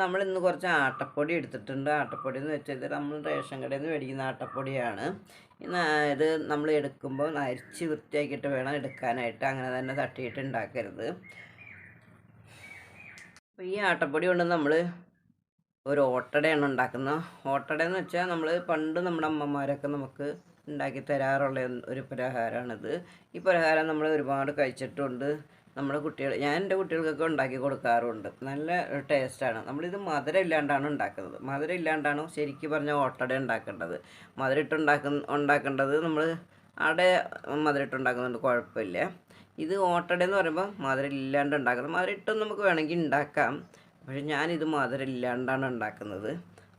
നമ്മൾ ഇന്ന് കുറച്ച് ആട്ടപ്പൊടി എടുത്തിട്ടുണ്ട്. ആട്ടപ്പൊടി എന്ന് വെച്ചാൽ നമ്മൾ റേഷൻ കടയിൽ നിന്ന് മേടിക്കുന്ന ആട്ടപ്പൊടിയാണ്. ഇത് നമ്മൾ എടുക്കുമ്പോൾ അരിച്ച് വൃത്തിയാക്കിയിട്ട് വേണം എടുക്കാനായിട്ട്. അങ്ങനെ തന്നെ തട്ടിയിട്ട് ഉണ്ടാക്കരുത്. അപ്പോൾ ഈ ആട്ടപ്പൊടി കൊണ്ട് നമ്മൾ ഒരു ഓട്ടടയാണ് ഉണ്ടാക്കുന്നത്. ഓട്ടട എന്ന് വെച്ചാൽ നമ്മൾ പണ്ട് നമ്മുടെ അമ്മമാരൊക്കെ നമുക്ക് ഉണ്ടാക്കി തരാറുള്ള ഒരു പലഹാരമാണിത്. ഈ പലഹാരം നമ്മൾ ഒരുപാട് കഴിച്ചിട്ടുണ്ട്. നമ്മുടെ ഞാൻ എൻ്റെ കുട്ടികൾക്കൊക്കെ ഉണ്ടാക്കി കൊടുക്കാറുണ്ട്. നല്ല ടേസ്റ്റാണ്. നമ്മളിത് മധുരം ഇല്ലാണ്ടാണ് ഉണ്ടാക്കുന്നത്. മധുരം ഇല്ലാണ്ടാണ് ശരിക്കും പറഞ്ഞാൽ ഓട്ടട ഉണ്ടാക്കേണ്ടത്. മധുരം ഉണ്ടാക്കേണ്ടത് നമ്മൾ അവിടെ മധുരം ഉണ്ടാക്കുന്നുണ്ട്, കുഴപ്പമില്ല. ഇത് ഓട്ടട എന്ന് പറയുമ്പോൾ മധുരം ഇല്ലാണ്ട് ഉണ്ടാക്കുന്നത്. മധുരം ഇട്ടും നമുക്ക് വേണമെങ്കിൽ ഉണ്ടാക്കാം. പക്ഷേ ഞാനിത് മധുരം ഇല്ലാണ്ടാണ് ഉണ്ടാക്കുന്നത്.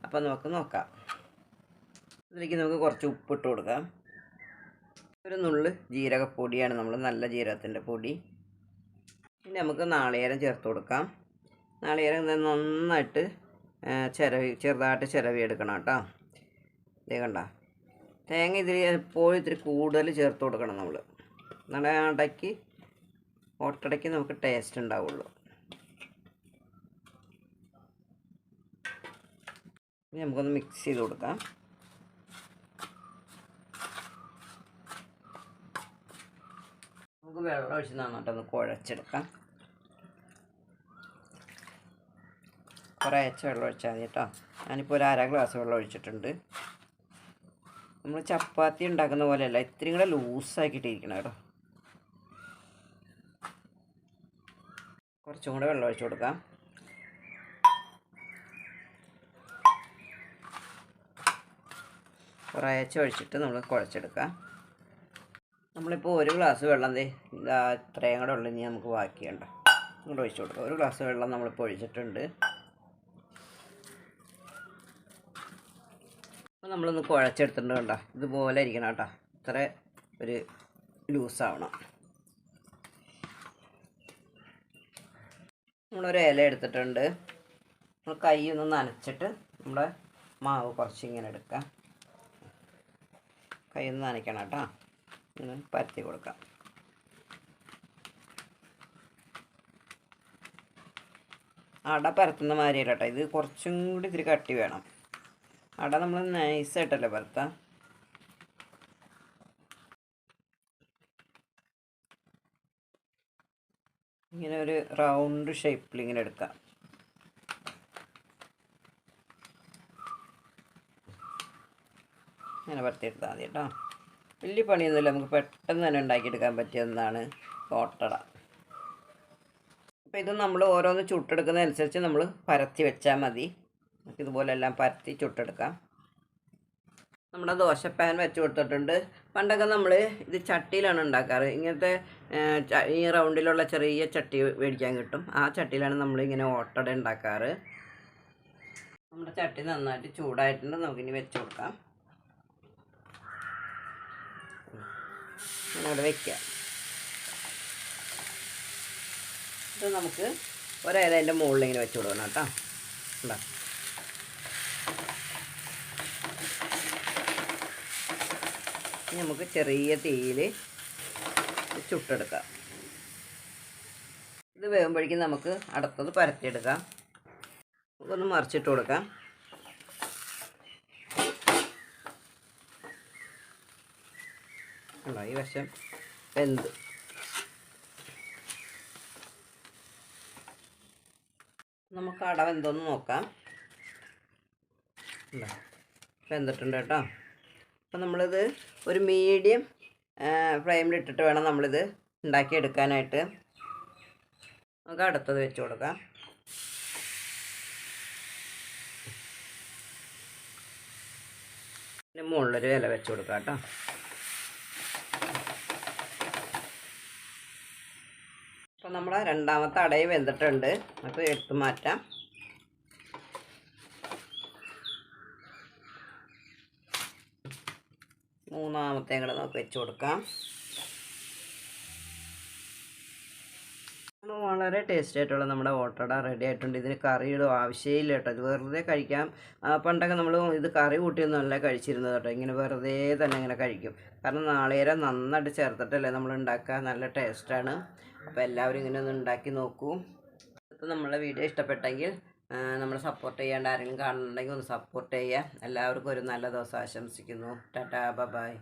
അപ്പോൾ നമുക്ക് നോക്കാം. ഇതിലേക്ക് നമുക്ക് കുറച്ച് ഉപ്പിട്ട് കൊടുക്കാം. ഒരു നുള്ള് ജീരകപ്പൊടിയാണ്, നമ്മൾ നല്ല ജീരകത്തിൻ്റെ പൊടി. പിന്നെ നമുക്ക് നാളികേരം ചേർത്ത് കൊടുക്കാം. നാളികേരം നന്നായിട്ട് ചെറുതായിട്ട് ചിരവി എടുക്കണം കേട്ടോ. ഇതേ കണ്ട, തേങ്ങ ഇതിൽ എപ്പോഴും ഇത്തിരി കൂടുതൽ ചേർത്ത് കൊടുക്കണം നമ്മൾ. നല്ല ഓട്ടടയ്ക്ക് നമുക്ക് ടേസ്റ്റ് ഉണ്ടാവുള്ളൂ. ഇനി നമുക്കൊന്ന് മിക്സ് ചെയ്ത് കൊടുക്കാം. നമുക്ക് വെള്ളം ഒഴിച്ച് നന്നായിട്ടൊന്ന് കുഴച്ചെടുക്കാം. കുറേശ്ശെ വെള്ളം ഒഴിച്ചാൽ മതി കേട്ടോ. ഞാനിപ്പോൾ ഒരു 1/2 ഗ്ലാസ് വെള്ളം ഒഴിച്ചിട്ടുണ്ട്. നമ്മൾ ചപ്പാത്തി ഉണ്ടാക്കുന്ന പോലെയല്ല, ഇത്തിരി കൂടെ ലൂസാക്കിയിട്ടിരിക്കണം കേട്ടോ. കുറച്ചും കൂടെ വെള്ളം ഒഴിച്ച് കൊടുക്കാം. കുറേശ്ശെ ഒഴിച്ചിട്ട് നമ്മൾ കുഴച്ചെടുക്കാം. നമ്മളിപ്പോൾ 1 ഗ്ലാസ് വെള്ളം ഇത്രയും കൂടെ ഉള്ളു. ഇനി നമുക്ക് ബാക്കിയുണ്ട് ഇങ്ങോട്ട് ഒഴിച്ച് കൊടുക്കാം. 1 ഗ്ലാസ് വെള്ളം നമ്മളിപ്പോൾ ഒഴിച്ചിട്ടുണ്ട്. അപ്പോൾ നമ്മളൊന്ന് കുഴച്ചെടുത്തിട്ടുണ്ട്. കേട്ടോ, ഇതുപോലെ ഇരിക്കണം കേട്ടോ. ഇത്ര ഒരു ലൂസാവണം. നമ്മളൊരു ഇല എടുത്തിട്ടുണ്ട്. നമ്മൾ കൈ ഒന്ന് നനച്ചിട്ട് നമ്മുടെ മാവ് കുറച്ച് ഇങ്ങനെ എടുക്കാം. കൈ ഒന്ന് നനയ്ക്കണം കേട്ടോ. ഒന്ന് പരത്തി കൊടുക്കാം. അട പരത്തുന്ന മാതിരിയല്ല കേട്ടോ, ഇത് കുറച്ചും കൂടി ഇത്തിരി കട്ടി വേണം. അട നമ്മൾ നൈസായിട്ടല്ലേ പരത്താം. ഇങ്ങനെ ഒരു റൗണ്ട് ഷേപ്പിൽ ഇങ്ങനെ എടുക്കാം. ഇങ്ങനെ പരത്തിയെടുത്താൽ മതി കേട്ടോ. വലിയ പണിയൊന്നുമില്ല, നമുക്ക് പെട്ടെന്ന് തന്നെ ഉണ്ടാക്കിയെടുക്കാൻ പറ്റിയ ഒന്നാണ് ഓട്ടട. അപ്പോൾ ഇത് നമ്മൾ ഓരോന്ന് ചുട്ടെടുക്കുന്നതനുസരിച്ച് നമ്മൾ പരത്തി വെച്ചാൽ മതി. നമുക്ക് ഇതുപോലെ എല്ലാം പരത്തി ചുട്ടെടുക്കാം. നമ്മുടെ ദോശപ്പാൻ വെച്ച് കൊടുത്തിട്ടുണ്ട്. പണ്ടൊക്കെ നമ്മൾ ഇത് ചട്ടിയിലാണ് ഉണ്ടാക്കാറ്. ഇങ്ങനത്തെ ഈ റൗണ്ടിലുള്ള ചെറിയ ചട്ടി മേടിക്കാൻ കിട്ടും. ആ ചട്ടിയിലാണ് നമ്മളിങ്ങനെ ഓട്ടട ഉണ്ടാക്കാറ്. നമ്മുടെ ചട്ടി നന്നായിട്ട് ചൂടായിട്ടുണ്ട്. നമുക്കിനി വെച്ച് കൊടുക്കാം. അവിടെ വയ്ക്കാം. ഇത് നമുക്ക് ഒരില അതിൻ്റെ മുകളിൽ ഇങ്ങനെ വെച്ച് കൊടുക്കണം കേട്ടോ. ഉണ്ടോ, നമുക്ക് ചെറിയ തീയിൽ ചുട്ടെടുക്കാം. ഇത് വേകുമ്പോഴേക്കും നമുക്ക് അടുത്തത് പരത്തിയെടുക്കാം. നമുക്കൊന്ന് മറിച്ചിട്ട് കൊടുക്കാം. ഉണ്ടോ, ഈ വശം വെന്ത്. നമുക്ക് അട വെന്തോന്ന് നോക്കാം. വെന്തിട്ടുണ്ട് കേട്ടോ. അപ്പം നമ്മളിത് ഒരു മീഡിയം ഫ്ലെയിമിലിട്ടിട്ട് വേണം നമ്മളിത് ഉണ്ടാക്കിയെടുക്കാനായിട്ട്. നമുക്ക് അടുത്തത് വെച്ച് കൊടുക്കാം. പിന്നെ മുകളിലൊരു ഇല വെച്ച് കൊടുക്കാം കേട്ടോ. അപ്പോൾ നമ്മുടെ രണ്ടാമത്തെ അടയും വെന്തിട്ടുണ്ട്. അപ്പോൾ എടുത്ത് മാറ്റാം. മൂന്നാമത്തെ കൂടെ നമുക്ക് വെച്ച് കൊടുക്കാം. വളരെ ടേസ്റ്റി ആയിട്ടുള്ള നമ്മുടെ ഓട്ടട റെഡി ആയിട്ടുണ്ട്. ഇതിന് കറിയുടെ ആവശ്യമില്ല കേട്ടോ. ഇത് വെറുതെ കഴിക്കാം. പണ്ടൊക്കെ നമ്മൾ ഇത് കറി കൂട്ടിയൊന്നുമല്ല കഴിച്ചിരുന്നത് കേട്ടോ. ഇങ്ങനെ വെറുതെ തന്നെ ഇങ്ങനെ കഴിക്കും. കാരണം നാളികേരം നന്നായിട്ട് ചേർത്തിട്ടല്ലേ നമ്മൾ ഉണ്ടാക്കുക. നല്ല ടേസ്റ്റാണ്. അപ്പോൾ എല്ലാവരും ഇങ്ങനെ ഒന്ന് ഉണ്ടാക്കി നോക്കൂ. അപ്പോൾ നമ്മളെ വീഡിയോ ഇഷ്ടപ്പെട്ടെങ്കിൽ നമ്മൾ സപ്പോർട്ട് ചെയ്യാണ്ട് ആരെങ്കിലും കാണുന്നുണ്ടെങ്കിൽ ഒന്ന് സപ്പോർട്ട് ചെയ്യുക. എല്ലാവർക്കും ഒരു നല്ല ദിവസം ആശംസിക്കുന്നു. ടാറ്റാ, ബൈ.